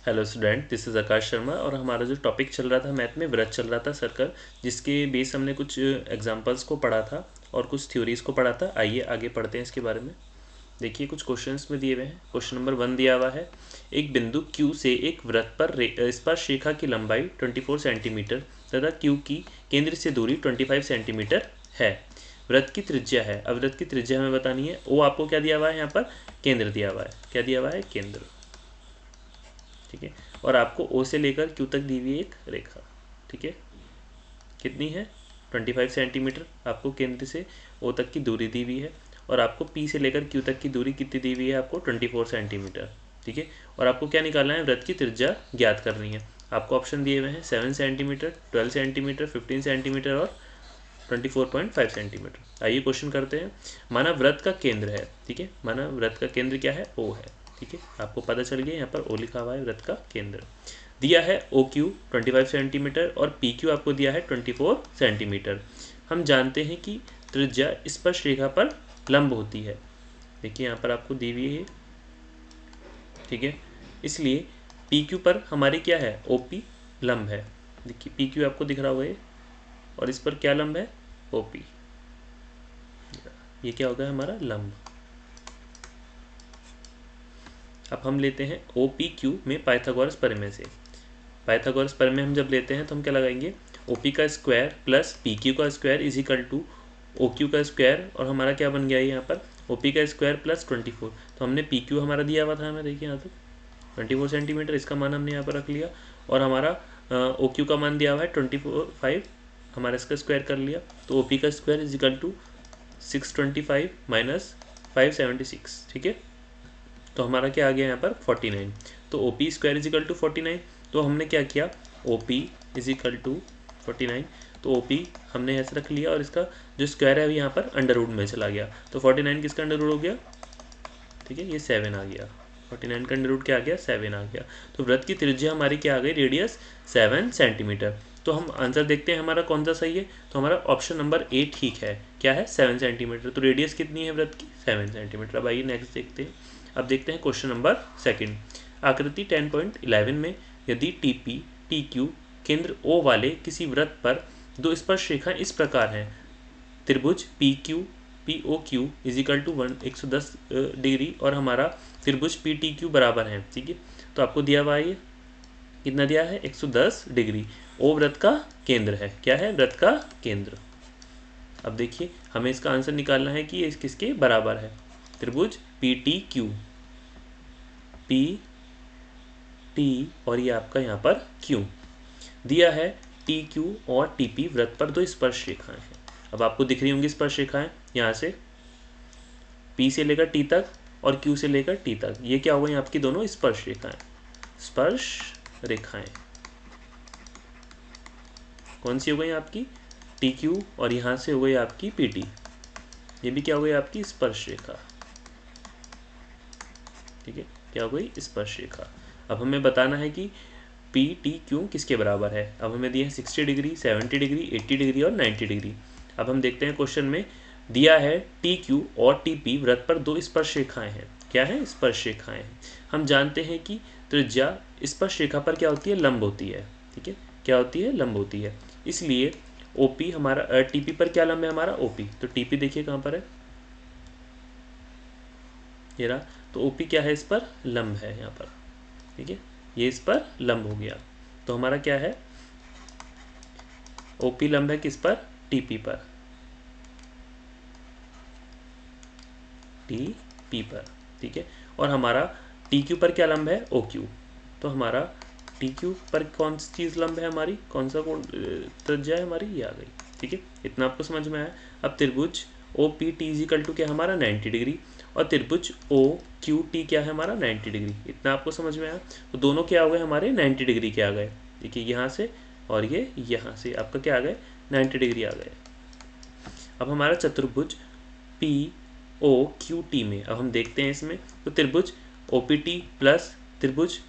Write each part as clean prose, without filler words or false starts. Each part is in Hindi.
हेलो स्टूडेंट, दिस इज़ आकाश शर्मा और हमारा जो टॉपिक चल रहा था मैथ में वृत्त चल रहा था सर्कल, जिसके बेस हमने कुछ एग्जांपल्स को पढ़ा था और कुछ थ्योरीज को पढ़ा था। आइए आगे पढ़ते हैं इसके बारे में। देखिए कुछ क्वेश्चंस में दिए हुए हैं। क्वेश्चन नंबर 1 दिया हुआ है, एक बिंदु Q से एक वृत्त पर स्पर्श रेखा की लंबाई 24 सेंटीमीटर तथा Q की केंद्र से दूरी 25 सेंटीमीटर है। वृत्त की त्रिज्या है। अब वृत्त की त्रिज्या हमें बतानी है। ओ आपको क्या दिया हुआ है, यहाँ पर केंद्र दिया हुआ है। क्या दिया हुआ है? केंद्र। ठीक है, और आपको O से लेकर Q तक दी हुई एक रेखा। ठीक है, कितनी है? 25 सेंटीमीटर आपको केंद्र से O तक की दूरी दी हुई है, और आपको P से लेकर Q तक की दूरी कितनी दी हुई है? आपको 24 सेंटीमीटर। ठीक है, और आपको क्या निकालना है? वृत्त की त्रिज्या ज्ञात करनी है। आपको ऑप्शन दिए हुए हैं 7 सेंटीमीटर, 12 सेंटीमीटर, 15 सेंटीमीटर और 24.5 सेंटीमीटर। आइए क्वेश्चन करते हैं। माना वृत्त का केंद्र है। ठीक है, माना वृत्त का केंद्र क्या है? O है। ठीक है, आपको पता चल गया, यहाँ पर O लिखा हुआ है वृत्त का केंद्र। दिया है OQ 25 सेंटीमीटर और PQ आपको दिया है 24 सेंटीमीटर। हम जानते हैं कि त्रिज्या स्पर्श रेखा पर लंब होती है। देखिए यहाँ पर आपको दी हुई है। ठीक है, इसलिए PQ पर हमारी क्या है? OP लंब है। देखिए PQ आपको दिख रहा हुआ है, और इस पर क्या लंब है? OP। ये क्या होगा? हमारा लंब। अब हम लेते हैं OPQ में पाइथागोरस प्रमेय से। पाइथागोरस प्रमेय हम जब लेते हैं तो हम क्या लगाएंगे? OP का स्क्वायर प्लस PQ का square is equal to OQ का स्क्वायर, और हमारा क्या बन गया है यहाँ पर? OP का स्क्वायर प्लस 24। तो हमने PQ हमारा दिया हुआ था हमें, देखिए यहाँ तक 24 सेंटीमीटर, इसका मान हमने यहाँ पर रख लिया, और हमारा OQ का मान दिया हुआ है 25, हमारा इसका स्क्वायर कर लिया। तो OP का square is equal to 625 minus 576। ठीक है, तो हमारा क्या आ गया यहाँ पर? 49। तो OP square is equal to 49। तो हमने क्या किया? OP इज इक्वल टू 49, तो OP हमने ऐसे रख लिया, और इसका जो स्क्वायर है अभी यहाँ पर अंडर रूट में चला गया। तो 49 किसका अंडर रूट हो गया? ठीक है, ये 7 आ गया। 49 का अंडर रूट क्या आ गया? 7 आ गया। तो वृत्त की त्रिज्या हमारी क्या आ गई? Radius 7 centimetre. तो हम आंसर देखते हैं हमारा कौन सा सही है। तो हमारा ऑप्शन नंबर A ठीक है। क्या है? 7 सेंटीमीटर। तो रेडियस कितनी है वृत्त की? 7 सेंटीमीटर। अब आइए नेक्स्ट देखते हैं। अब देखते हैं क्वेश्चन नंबर 2। आकृति 10.11 में यदि TP TQ केंद्र O वाले किसी वृत्त पर दो स्पर्श रेखाएं इस प्रकार हैं। त्रिभुज POQ is equal to 110 degree और हमारा त्रिभुज PTQ बराबर है। ठीक है, तो आपको दिया हुआ है, कितना दिया है? 110 डिग्री। O वृत्त का केंद्र है। क्या है? वृत्त का केंद्र। अब देखिए हमें इसका आंसर निकालना है कि ये किसके बराबर है। त्रिभुज PTQ, PT और ये आपका यहाँ पर Q दिया है। TQ और TP वृत्त पर दो स्पर्श रेखाएं हैं। अब आपको दिख रही होंगी स्पर्श रेखाएं, यहाँ से P से लेकर T तक और Q से लेकर T तक। ये क्या होगा? आपकी दोनों स्पर्श रेखाएं। स्पर्श रेखाएं कौन सी हो गई आपकी? TQ, और यहाँ से हो गई आपकी PT। ये भी क्या हो गई? आपकी स्पर्श रेखा। ठीक है, क्या हो गई? स्पर्श रेखा। अब हमें बताना है कि PTQ किसके बराबर है। अब हमें दिए हैं 60 डिग्री, 70 डिग्री, 80 डिग्री और 90 डिग्री। अब हम देखते हैं क्वेश्चन में दिया है TQ और TP वृत्त पर दो स्पर्श रेखाएं हैं। क्या है? स्पर्श रेखाएं हैं। हम जानते हैं कि त्रिज्या स्पर्श रेखा पर क्या होती है? लंब होती है। ठीक है, क्या होती है? लंब होती है। इसलिए OP हमारा TP पर क्या लंब है? हमारा OP। तो TP देखिए कहाँ पर है, ये रहा। तो OP क्या है? इस पर लंब है यहाँ पर। ठीक है, ये इस पर लंब हो गया। तो हमारा क्या है? OP लंब है किस पर? TP पर। TP पर। ठीक है, और हमारा TQ पर क्या लंब है? OQ। तो हमारा TQ पर कौन सी चीज़ लंब है हमारी? कौन सा त्रिज्या है हमारी? ये आ गई। ठीक है, इतना आपको समझ में आया। अब त्रिभुज OPT इज इक्वल टू क्या हमारा? 90 डिग्री, और त्रिभुज OQT क्या है हमारा? 90 डिग्री। इतना आपको समझ में आया। तो दोनों क्या हो गए हमारे? 90 डिग्री के आ गए। देखिए यहाँ से और ये यहाँ से आपका क्या आ गए? 90 डिग्री आ गए। अब हमारा चतुर्भुज POQT में अब हम देखते हैं इसमें, तो त्रिभुज OPT प्लस त्रिभुज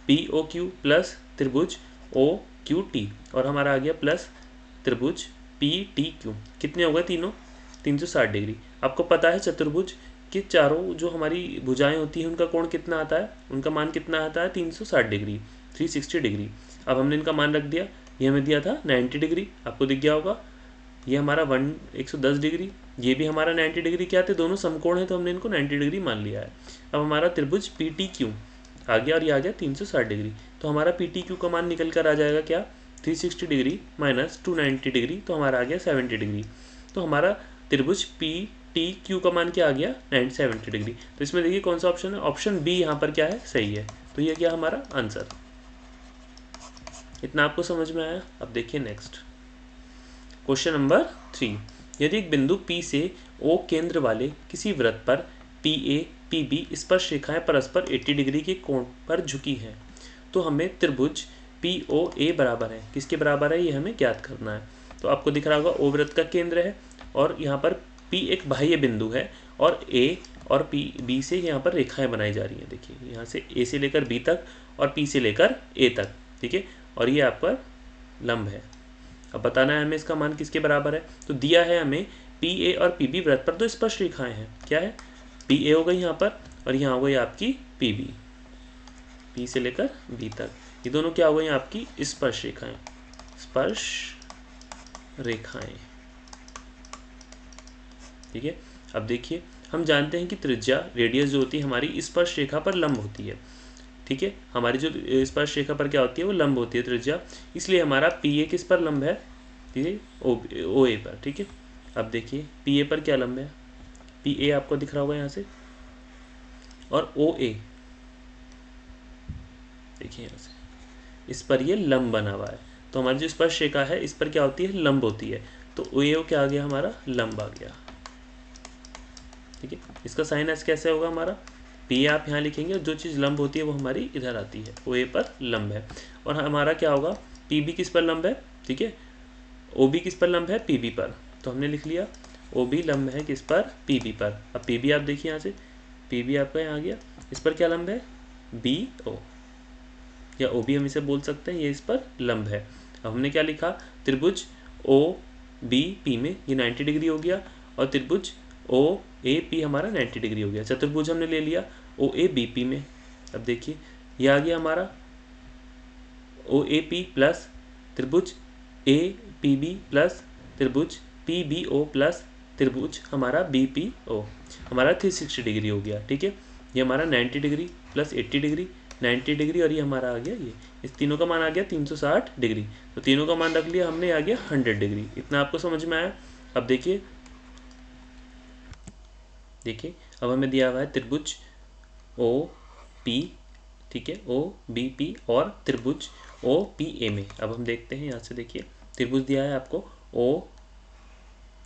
POQ प्लस त्रिभुज OQT, और हमारा आ गया प्लस त्रिभुज PTQ। कितने हो गए? तीनों 360 डिग्री। आपको पता है चतुर्भुज के चारों जो हमारी भुजाएं होती हैं उनका कोण कितना आता है, उनका मान कितना आता है 360 डिग्री, 360 डिग्री। अब हमने इनका मान रख दिया, ये हमें दिया था 90 डिग्री, आपको दिख गया होगा। ये हमारा 110 डिग्री, ये भी हमारा 90 डिग्री क्या थे, दोनों समकोण है तो हमने इनको 90 डिग्री मान लिया है। अब हमारा त्रिभुज पी टी क्यू आ गया और ये आ गया 360 डिग्री। तो हमारा पी टी क्यू का मान निकल कर आ जाएगा क्या, 360 डिग्री माइनस 290 डिग्री, तो हमारा आ गया 70 डिग्री। तो हमारा त्रिभुज पी टी क्यू का मान क्या आ गया, 70 डिग्री। तो इसमें देखिए कौन सा ऑप्शन है, ऑप्शन बी यहाँ पर क्या है, सही है। तो ये क्या हमारा आंसर। इतना आपको समझ में आया। अब देखिए नेक्स्ट क्वेश्चन नंबर 3। यदि एक बिंदु P से O केंद्र वाले किसी वृत्त पर PA PB स्पर्श रेखाएं परस्पर 80 डिग्री के कोण पर झुकी हैं, तो हमें त्रिभुज POA बराबर है, किसके बराबर है, ये हमें ज्ञात करना है। तो आपको दिख रहा होगा O वृत्त का केंद्र है और यहाँ पर P एक बाह्य बिंदु है और A और B से यहाँ पर रेखाएं बनाई जा रही हैं। देखिए यहाँ से A से लेकर B तक और P से लेकर A तक, ठीक है, और ये आपका लंब है। अब बताना है हमें इसका मान किसके बराबर है। तो दिया है हमें PA और PB वृत्त पर दो स्पर्श रेखाएं हैं, क्या है, PA हो गई यहाँ पर और यहाँ हो गई आपकी PB, P से लेकर B तक, ये दोनों क्या हो गई आपकी स्पर्श रेखाएं, स्पर्श रेखाएं, ठीक है। अब देखिए हम जानते हैं कि त्रिज्या रेडियस जो होती है हमारी स्पर्श रेखा पर लंब होती है, ठीक है, हमारी जो स्पर्श रेखा पर क्या होती है वो लंब होती है त्रिज्या, इसलिए हमारा PA किस पर लंब है, ठीक है, OA पर, ठीक है। अब देखिए PA पर क्या लंब है, PA आपको दिख रहा होगा यहाँ से, और OA देखिए यहाँ से, इस पर ये लंब बना हुआ है। तो हमारी जो स्पर्श रेखा है इस पर क्या होती है, लंब होती है। तो OA क्या आ गया, हमारा लंब आ गया, ठीक है। इसका साइन एस कैसे होगा, हमारा P आप यहाँ लिखेंगे और जो चीज़ लंब होती है वो हमारी इधर आती है, OA पर लंब है। और हमारा क्या होगा, PB किस पर लंब है, ठीक है, OB किस पर लंब है, PB पर। तो हमने लिख लिया OB लंब है किस पर, PB पर। अब PB आप देखिए यहाँ से, PB आपका यहाँ आ गया, इस पर क्या लंब है, BO या OB हम इसे बोल सकते हैं, ये इस पर लंब है। अब हमने क्या लिखा, त्रिभुज OBP में ये 90 डिग्री हो गया और त्रिभुज OAP हमारा 90 डिग्री हो गया। चतुर्भुज हमने ले लिया OABP में। अब देखिए ये आ गया हमारा OAP प्लस त्रिभुज APB प्लस त्रिभुज PBO प्लस त्रिभुज हमारा BPO, हमारा 360 डिग्री हो गया, ठीक है। ये हमारा 90 डिग्री प्लस 80 डिग्री, 90 डिग्री और ये हमारा आ गया, ये इस तीनों का मान आ गया 360 डिग्री। तो तीनों का मान रख लिया हमने, आ गया 100 डिग्री। इतना आपको समझ में आया। अब देखिए अब हमें दिया हुआ है त्रिभुज OP, ठीक है, OBP और त्रिभुज OPA में। अब हम देखते हैं यहाँ से, देखिए त्रिभुज दिया है आपको O,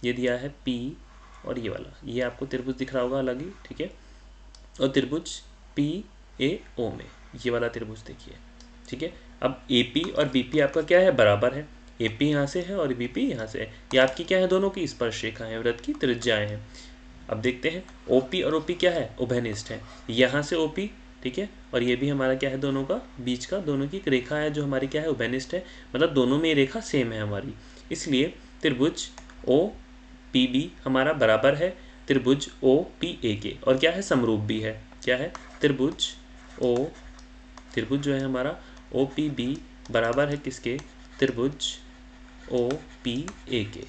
ये दिया है P और ये वाला, ये आपको त्रिभुज दिख रहा होगा अलग ही, ठीक है, और त्रिभुज PAO में ये वाला त्रिभुज देखिए, ठीक है। अब AP और BP आपका क्या है, बराबर है, AP यहाँ से है और BP यहाँ से है, ये आपकी क्या है, दोनों की स्पर्श रेखा है, वृत्त की त्रिज्याएं हैं। अब देखते हैं OP और OP क्या है, उभयनिष्ठ है, यहाँ से OP, ठीक है, और ये भी हमारा क्या है, दोनों का बीच का, दोनों की एक रेखा है जो हमारी क्या है, उभयनिष्ठ है, मतलब दोनों में रेखा सेम है हमारी, इसलिए त्रिभुज OPB हमारा बराबर है त्रिभुज OPA के, और क्या है, समरूप भी है, क्या है, त्रिभुज जो है हमारा OPB बराबर है किसके, त्रिभुज OPA के,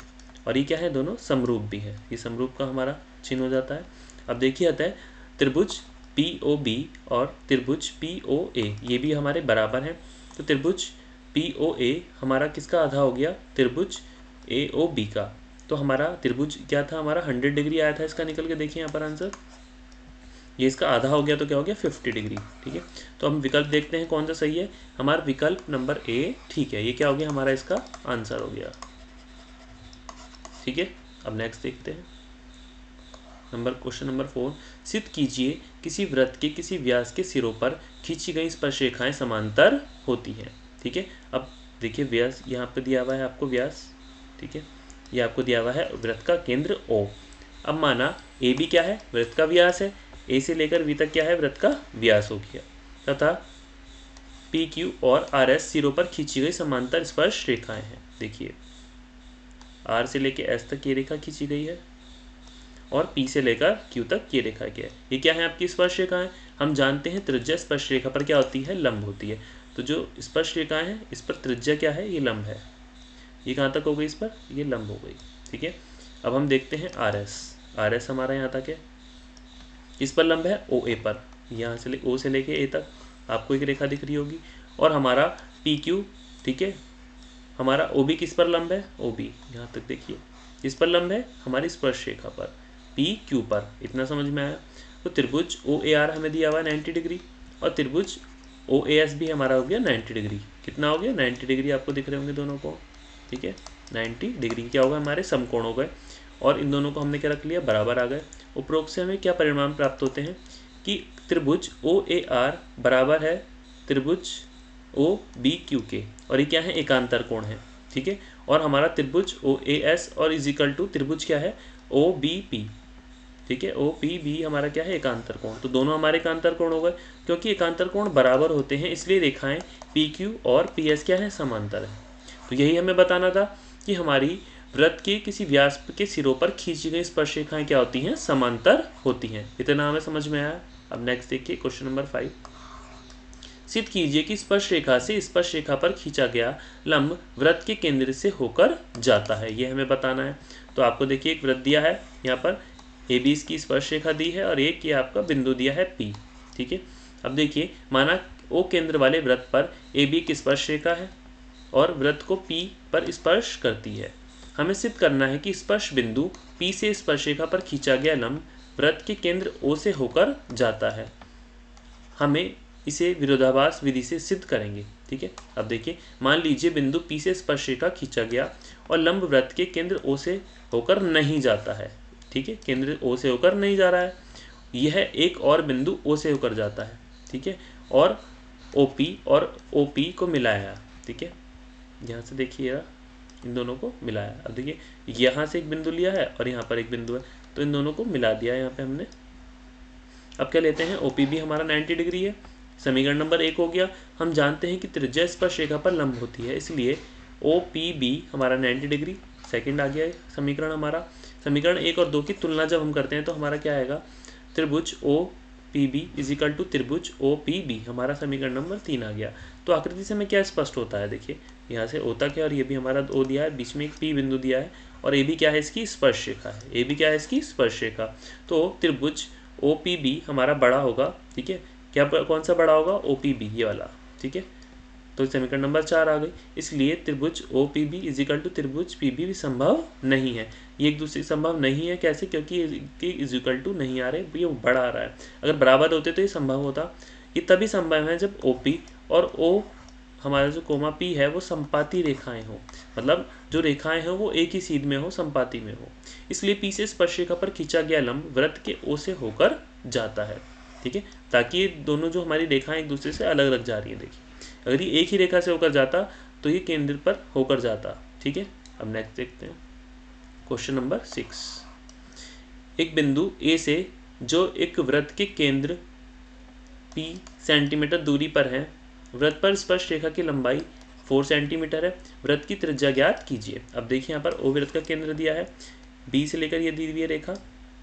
और ये क्या है, दोनों समरूप भी है, ये समरूप का हमारा चिन्ह हो जाता है। अब देखिए आता है त्रिभुज POB और त्रिभुज POA, ये भी हमारे बराबर हैं। तो त्रिभुज POA हमारा किसका आधा हो गया, त्रिभुज AOB का। तो हमारा त्रिभुज क्या था, हमारा 100 डिग्री आया था इसका निकल के, देखिए यहाँ पर आंसर, ये इसका आधा हो गया तो क्या हो गया, 50 डिग्री, ठीक है। तो हम विकल्प देखते हैं कौन सा सही है, हमारा विकल्प नंबर A ठीक है, ये क्या हो गया, हमारा इसका आंसर हो गया, ठीक है। अब नेक्स्ट देखते हैं क्वेश्चन नंबर 4। सिद्ध कीजिए किसी वृत्त के किसी व्यास के सिरों पर खींची गई स्पर्श रेखाएं समांतर होती हैं, ठीक है। अब देखिए व्यास यहाँ पे दिया हुआ है आपको व्यास, ठीक है, ये आपको दिया हुआ है वृत्त का केंद्र O। अब माना AB क्या है, वृत्त का व्यास है, A से लेकर B तक क्या है, वृत्त का व्यास हो गया, तथा PQ और RS सिरों पर खींची गई समांतर स्पर्श रेखाएं हैं। देखिए R से लेकर S तक ये रेखा खींची गई है और P से लेकर Q तक ये रेखा क्या है, ये क्या है आपकी स्पर्श रेखा है। हम जानते हैं त्रिज्या स्पर्श रेखा पर क्या होती है, लंब होती है। तो जो स्पर्श रेखाएं हैं इस पर त्रिज्या क्या है, ये लंब है। ये कहाँ तक हो गई, इस पर ये लंब हो गई, ठीक है। अब हम देखते हैं आर एस हमारा यहाँ तक है, इस पर लंब है ओ ए पर, यहाँ से ओ से लेके ए तक आपको एक रेखा दिख रही होगी। और हमारा पी क्यू, ठीक है, हमारा ओ बी किस पर लंब है, ओ बी यहाँ तक देखिए इस पर लंब है हमारी स्पर्श रेखा पर, पी क्यू पर। इतना समझ में आया। तो त्रिभुज ओ ए आर हमें दिया हुआ है 90 डिग्री, और त्रिभुज ओ ए एस भी हमारा हो गया 90 डिग्री। कितना हो गया, 90 डिग्री आपको दिख रहे होंगे दोनों को, ठीक है। 90 डिग्री क्या होगा, हमारे समकोण हो गए। और इन दोनों को हमने क्या रख लिया, बराबर आ गए। उपरोक्त से हमें क्या परिणाम प्राप्त होते हैं कि त्रिभुज ओ ए आर बराबर है त्रिभुज ओ बी क्यू के, और ये क्या है, एकांतर कोण है, ठीक है। और हमारा त्रिभुज ओ ए एस और इजिकल टू त्रिभुज क्या है, ओ बी पी, ठीक है। ओ पी बी हमारा क्या है, एकांतर कोण। तो दोनों हमारे एकांतर कोण हो गए। क्योंकि एकांतर कोण बराबर होते हैं इसलिए रेखाएं पी क्यू और पी एस क्या है, समांतर है। तो यही हमें बताना था कि हमारी वृत्त के किसी व्यास के सिरों पर खींची गई स्पर्श रेखाएं क्या होती हैं, समांतर होती हैं। इतना हमें समझ में आया। अब नेक्स्ट देखिए क्वेश्चन नंबर 5। सिद्ध कीजिए कि स्पर्श रेखा से स्पर्श रेखा पर खींचा गया लंब वृत्त के केंद्र से होकर जाता है, ये हमें बताना है। तो आपको देखिए एक वृत्त दिया है, यहाँ पर ए बी की स्पर्श रेखा दी है और एक ये आपका बिंदु दिया है पी, ठीक है। अब देखिए माना ओ केंद्र वाले वृत्त पर ए बी की स्पर्श रेखा है और वृत्त को पी पर स्पर्श करती है। हमें सिद्ध करना है कि स्पर्श बिंदु पी से स्पर्श रेखा पर खींचा गया लंब वृत्त के केंद्र ओ से होकर जाता है। हमें इसे विरोधाभास विधि से सिद्ध करेंगे, ठीक है। अब देखिए मान लीजिए बिंदु पी से स्पर्श रेखा खींचा गया और लंब वृत्त के केंद्र ओ से होकर नहीं जाता है, ठीक है। केंद्र ओ से होकर नहीं जा रहा है, यह एक और बिंदु ओ से होकर जाता है, ठीक है। और ओ पी और ओ पी को मिलाया, ठीक है। यहाँ से देखिए इन दोनों को मिलाया। अब देखिए यहाँ से एक बिंदु लिया है और यहाँ पर एक बिंदु है, तो इन दोनों को मिला दिया यहाँ पे हमने। अब क्या लेते हैं, ओ पी भी हमारा 90 डिग्री है, समीकरण नंबर 1 हो गया। हम जानते हैं कि त्रिज्या स्पर्श रेखा पर लंब होती है, इसलिए ओ पी बी हमारा 90 डिग्री, सेकंड आ गया है समीकरण हमारा। समीकरण 1 और 2 की तुलना जब हम करते हैं तो हमारा क्या आएगा, त्रिभुज O P B is equal to त्रिभुज ओ पी बी, हमारा समीकरण नंबर 3 आ गया। तो आकृति से हमें क्या स्पष्ट होता है, देखिए यहाँ से ओ तक है और ये भी हमारा ओ दिया है, बीच में एक पी बिंदु दिया है और ए भी क्या है, इसकी स्पर्श रेखा है, ए भी क्या है, इसकी स्पर्श रेखा। तो त्रिभुज ओ पी बी हमारा बड़ा होगा, ठीक है। क्या कौन सा बड़ा होगा, ओ पी बी, ये वाला, ठीक है। तो समीकरण नंबर 4 आ गई। इसलिए त्रिभुज O P B is equal to त्रिभुज पी बी भी संभव नहीं है। ये एक दूसरे संभव नहीं है, कैसे, क्योंकि इजिकल टू नहीं आ रहे, ये बड़ा आ रहा है। अगर बराबर होते तो ये संभव होता। ये तभी संभव है जब ओ पी और ओ हमारा जो कोमा पी है वो संपाती रेखाएं हो, मतलब जो रेखाएं हैं वो एक ही सीध में हो, संपाती में हो। इसलिए पी से स्पर्श रेखा पर खींचा गया लंब वृत्त के ओ से होकर जाता है, ठीक है। ताकि ये दोनों जो हमारी रेखाएं एक दूसरे से अलग अलग जा रही है, देखिए अगर ये एक ही रेखा से होकर जाता तो ये केंद्र पर होकर जाता, ठीक है। अब नेक्स्ट देखते हैं क्वेश्चन नंबर 6। एक बिंदु ए से जो एक वृत्त के केंद्र P सेंटीमीटर दूरी पर है, वृत्त पर स्पर्श रेखा की लंबाई 4 सेंटीमीटर है, वृत्त की त्रिज्या ज्ञात कीजिए। अब देखिए यहाँ पर ओ वृत्त का केंद्र दिया है, बी से लेकर ये दी हुई रेखा,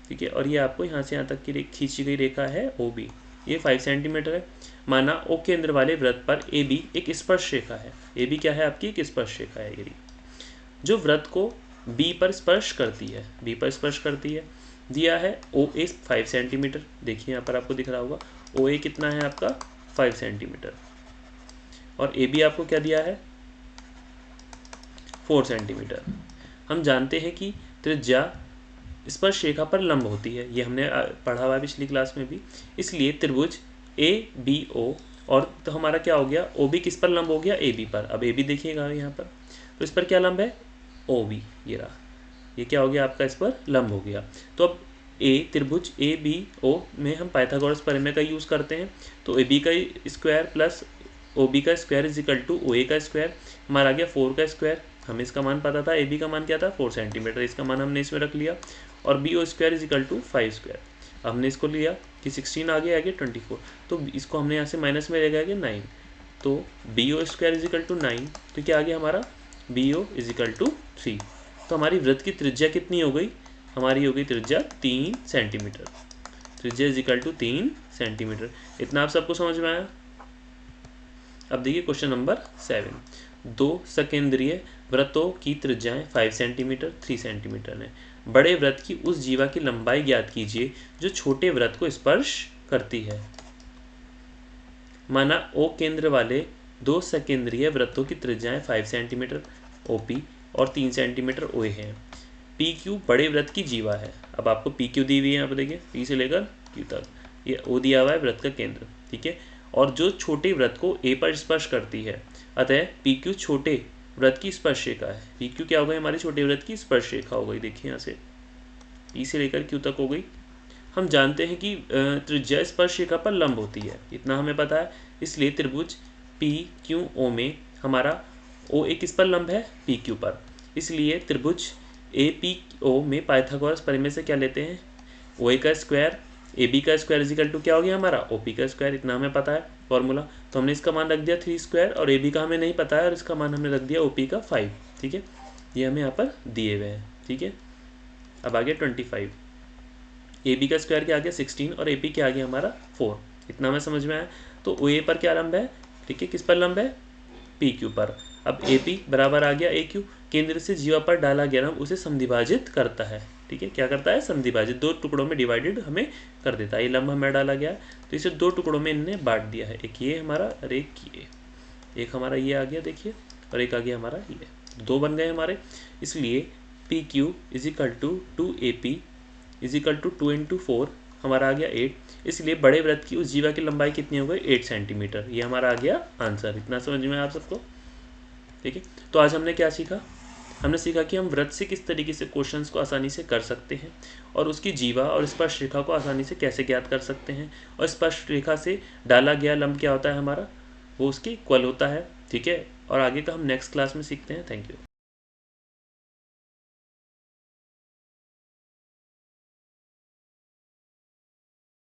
ठीक है। और ये आपको यहाँ से यहाँ तक की खींची गई रेखा है ओ बी, ये 5 सेंटीमीटर है। माना ओ केंद्र वाले वृत्त पर ए बी एक स्पर्श रेखा है, ए बी क्या है आपकी, एक स्पर्श रेखा है ये, जो वृत्त को बी पर स्पर्श करती है, बी पर स्पर्श करती है। दिया है ओ ए 5 सेंटीमीटर, देखिए यहाँ पर आपको दिख रहा होगा ओ ए कितना है आपका 5 सेंटीमीटर, और ए बी आपको क्या दिया है 4 सेंटीमीटर। हम जानते हैं कि त्रिज्या स्पर्श रेखा पर लंब होती है, ये हमने पढ़ा हुआ है पिछली क्लास में भी। इसलिए त्रिभुज ए बी ओ, और तो हमारा क्या हो गया, ओ बी किस पर लंब हो गया, ए बी पर। अब ए बी देखिएगा यहाँ पर, तो इस पर क्या लंब है, ओ बी, ये रहा, ये क्या हो गया आपका, इस पर लंब हो गया। तो अब ए त्रिभुज ए बी ओ में हम पाइथागोरस प्रमेय का यूज़ करते हैं। तो ए बी का स्क्वायर प्लस ओ बी का square is equal to O A का स्क्वायर, हमारा आ गया 4 का स्क्वायर। हमें इसका मान पता था, ए बी का मान क्या था 4 सेंटीमीटर, इसका मान हमने इसमें रख लिया। और B O square is equal to 5 square, हमने इसको लिया कि 16 आ गया 24, तो इसको हमने यहाँ से माइनस में ले गया 9, तो B O square is equal to 9, तो क्या आ गया हमारा B O is equal to 3। तो हमारी वृत्त की त्रिज्या कितनी हो गई, हमारी होगी त्रिज्या 3 सेंटीमीटर। त्रिज्या इज इक्वल टू 3 सेंटीमीटर। इतना आप सबको समझ में आया। अब देखिए क्वेश्चन नंबर 7। दो सकेंद्रीय वृत्तों की त्रिज्याएं 5 सेंटीमीटर 3 सेंटीमीटर है। बड़े वृत्त की उस जीवा की लंबाई ज्ञात कीजिए जो छोटे वृत्त को स्पर्श करती है। माना ओ केंद्र वाले दो सकेंद्रीय वृत्तों की त्रिज्याएं 5 सेंटीमीटर ओपी और 3 सेंटीमीटर ओए हैं। पी क्यू बड़े वृत्त की जीवा है। अब आपको पी क्यू दी हुई है, यहाँ पर देखिए पी से लेकर क्यू तक, ये ओ दिया हुआ है वृत्त का केंद्र, ठीक है, और जो छोटे वृत्त को ए पर स्पर्श करती है, अतः पी क्यू छोटे वृत्त की स्पर्श रेखा है। पी क्यू क्या हो गई, हमारी छोटे वृत्त की स्पर्श रेखा हो गई। देखिए यहाँ से पी से लेकर क्यू तक हो गई। हम जानते हैं कि त्रिज्या स्पर्श रेखा पर लंब होती है, इतना हमें पता है। इसलिए त्रिभुज पी क्यू ओ में हमारा ओ एक किस पर लंब है, पी क्यू पर। इसलिए त्रिभुज ए पी ओ में पाइथागोरस प्रमेय से क्या लेते हैं, ओ ए का स्क्वायर ए बी का स्क्वायर इज इक्वल टू क्या हो गया हमारा, ओ पी का स्क्वायर। इतना हमें पता है फॉर्मूला। तो हमने इसका मान रख दिया 3 स्क्वायर, और ए बी का हमें नहीं पता है, और इसका मान हमने रख दिया ओ पी का 5। ठीक है, ये हमें यहाँ पर दिए हुए हैं। ठीक है, अब आ गया 25। ए बी का स्क्वायर क्या आ गया 16, और ए पी क्या आ गया हमारा 4। इतना हमें समझ में आया। तो ओ ए पर क्या लंब है, ठीक है, किस पर लंब है, पी क्यू पर। अब ए पी बराबर आ गया ए क्यू, केंद्र से जीवा पर डाला गया लंब उसे समद्विभाजित करता है। ठीक है, क्या करता है, समद्विभाजित, दो टुकड़ों में डिवाइडेड हमें कर देता है। ये लंब हमें डाला गया तो इसे दो टुकड़ों में इनने बांट दिया है, एक ये हमारा और एक ये। एक हमारा ये आ गया देखिए, और एक आ गया हमारा ये, दो बन गए हमारे। इसलिए P Q is equal to 2AP is equal to 2 × 4 हमारा आ गया 8। इसलिए बड़े वृत्त की उस जीवा की लंबाई कितनी हो गई, 8 सेंटीमीटर। ये हमारा आ गया आंसर। इतना समझ में आप सबको। ठीक है, तो आज हमने क्या सीखा, हमने सीखा कि हम वृत्त से किस तरीके से क्वेश्चंस को आसानी से कर सकते हैं, और उसकी जीवा और स्पर्श रेखा को आसानी से कैसे ज्ञात कर सकते हैं, और स्पर्श रेखा से डाला गया लंब क्या होता है हमारा, वो उसके इक्वल होता है। ठीक है, और आगे का हम नेक्स्ट क्लास में सीखते हैं। Thank you.